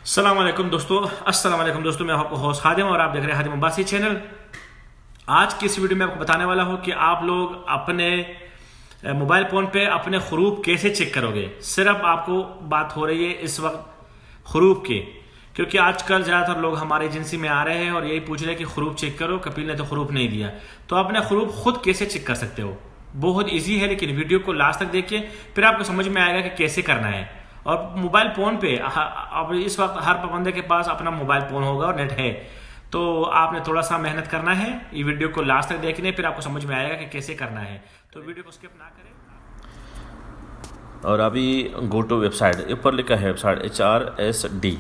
अस्सलाम वालेकुम दोस्तों, मैं आपको होस्ट खादिम और आप देख रहे हैं खादिम अब्बासी चैनल। आज की इस वीडियो में आपको बताने वाला हूं कि आप लोग अपने मोबाइल फ़ोन पे अपने ख़ुरूब कैसे चेक करोगे। सिर्फ आपको बात हो रही है इस वक्त ख़ुरूब की, क्योंकि आजकल ज़्यादातर लोग हमारी एजेंसी में आ रहे हैं और यही पूछ रहे हैं कि ख़ुरूब चेक करो, कपिल ने तो ख़ुरूब नहीं दिया। तो अपने ख़ुरूब खुद कैसे चेक कर सकते हो, बहुत ईजी है, लेकिन वीडियो को लास्ट तक देखिए, फिर आपको समझ में आएगा कि कैसे करना है। और मोबाइल फ़ोन पे अब इस वक्त हर बंदे के पास अपना मोबाइल फ़ोन होगा और नेट है, तो आपने थोड़ा सा मेहनत करना है। ये वीडियो को लास्ट तक देखने, फिर आपको समझ में आएगा कि कैसे करना है। तो वीडियो को स्किप ना करें। और अभी गो टू वेबसाइट, ऊपर लिखा है वेबसाइट HRSD,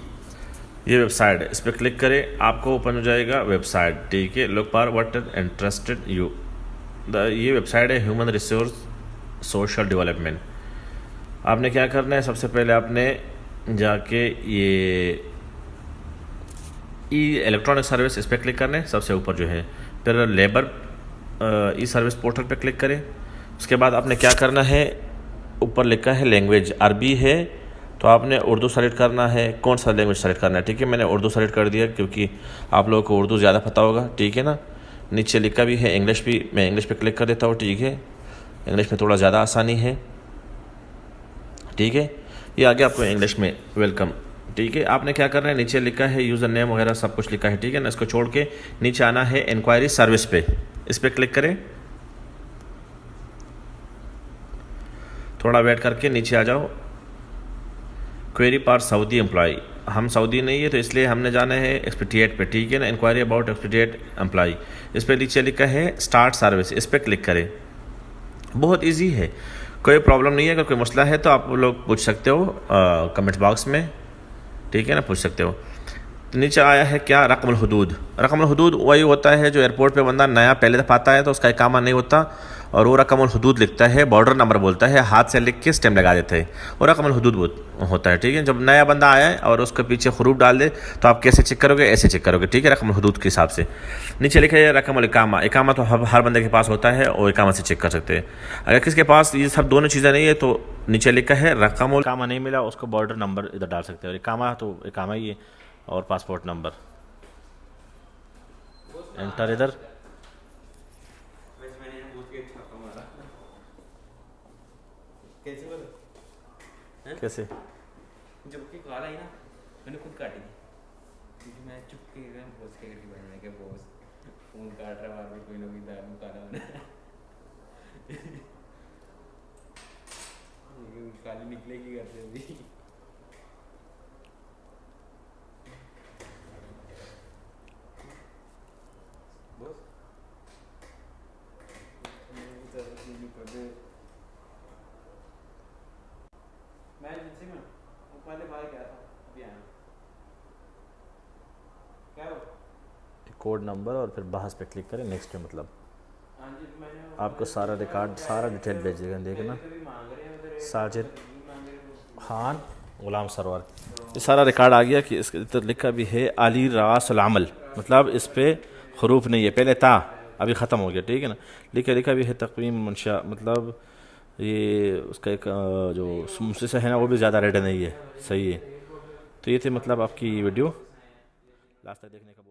ये वेबसाइट है, इस पर क्लिक करें, आपको ओपन हो जाएगा वेबसाइट। ठीक है, look for what interested you. ये वेबसाइट है ह्यूमन रिसोर्स सोशल डेवलपमेंट। आपने क्या करना है, सबसे पहले आपने जाके ये इलेक्ट्रॉनिक सर्विस, इस पर क्लिक करना है सबसे ऊपर जो है। फिर लेबर सर्विस पोर्टल पे क्लिक करें। उसके बाद आपने क्या करना है, ऊपर लिखा है लैंग्वेज, अरबी है तो आपने उर्दू सेलेक्ट करना है। कौन सा लैंग्वेज सेलेक्ट करना है, ठीक है, मैंने उर्दू सेलेक्ट कर दिया क्योंकि आप लोगों को उर्दू ज़्यादा पता होगा, ठीक है ना। नीचे लिखा भी है इंग्लिश भी, मैं इंग्लिश पे क्लिक कर देता हूँ, ठीक है। इंग्लिश में थोड़ा ज़्यादा आसानी है, ठीक है। ये आगे आपको इंग्लिश में वेलकम, ठीक है। आपने क्या करना है, नीचे लिखा है यूज़र नेम वगैरह सब कुछ लिखा है, ठीक है ना। इसको छोड़ के नीचे आना है इंक्वायरी सर्विस पे, इस पर क्लिक करें। थोड़ा वेट करके नीचे आ जाओ। क्वेरी पार सऊदी एम्प्लॉय, हम सऊदी नहीं है तो इसलिए हमने जाना है एक्सपेट्रिएट पे, ठीक है ना। इंक्वायरी अबाउट एक्सपेट्रिएट एम्प्लॉय, इस पर नीचे लिखा है स्टार्ट सर्विस, इस पर क्लिक करें। बहुत इजी है, कोई प्रॉब्लम नहीं है। अगर कोई मसला है तो आप लोग पूछ सकते हो कमेंट बॉक्स में, ठीक है ना, पूछ सकते हो। नीचे आया है क्या, रकमुल हुदूद। रकमुल हुदूद वही होता है जो एयरपोर्ट पे बंदा नया पहले दफ़ा आता है तो उसका इकामा नहीं होता, और वो रकमुल हुदूद लिखता है, बॉर्डर नंबर बोलता है, हाथ से लिख के स्टैम्प लगा देते हैं, वो रकमुल हुदूद होता है, ठीक है। जब नया बंदा आया है और उसके पीछे ख़ुरूब डाल दे तो आप कैसे चेक करोगे, ऐसे चेक करोगे, ठीक है, रकमुल हुदूद के हिसाब से। नीचे लिखा है रकमुल इकामा, इकामा तो हर बंदे के पास होता है और इकामा से चेक कर सकते हैं। अगर किसके पास ये सब दोनों चीज़ें नहीं है तो नीचे लिखा है रकमुल इकामा नहीं मिला, उसको बॉर्डर नंबर इधर डाल सकते हैं, और इकामा तो इकामा ही है, और पासपोर्ट नंबर एंटर इधर। कैसे जब की कॉल आई ना, मैंने खुद काटी थी, क्योंकि मैं चुप के एकदम बॉस के करके बैठने के बॉस फोन काट रहा बार बार, कोई ना कोई दारू काला होना काली निकलेगी घर से अभी। बॉस मैं एजेंसी में वो पहले बाहर गया था, अभी आया। क्या हो? कोड नंबर और फिर बहस पे क्लिक करें, नेक्स्ट पे मतलब हाँ जी, तो मैंने आपको सारा रिकॉर्ड, सारा डिटेल भेज देगा, देखना। भी मांग रहे हैं उधर, साजिद मांग रहे हैं खान गुलाम सरवर, ये सारा रिकॉर्ड आ गया कि इसके इधर लिखा भी है अली रासल अमल, मतलब इस पे हरूफ नहीं है, पहले था अभी ख़त्म हो गया, ठीक है ना। लिखा भी है तक़वीम मंशा, मतलब ये उसका एक जो मुंसिस है ना वो भी ज़्यादा रेड नहीं है, सही है। तो ये थे मतलब आपकी वीडियो, लास्ट तक देखने का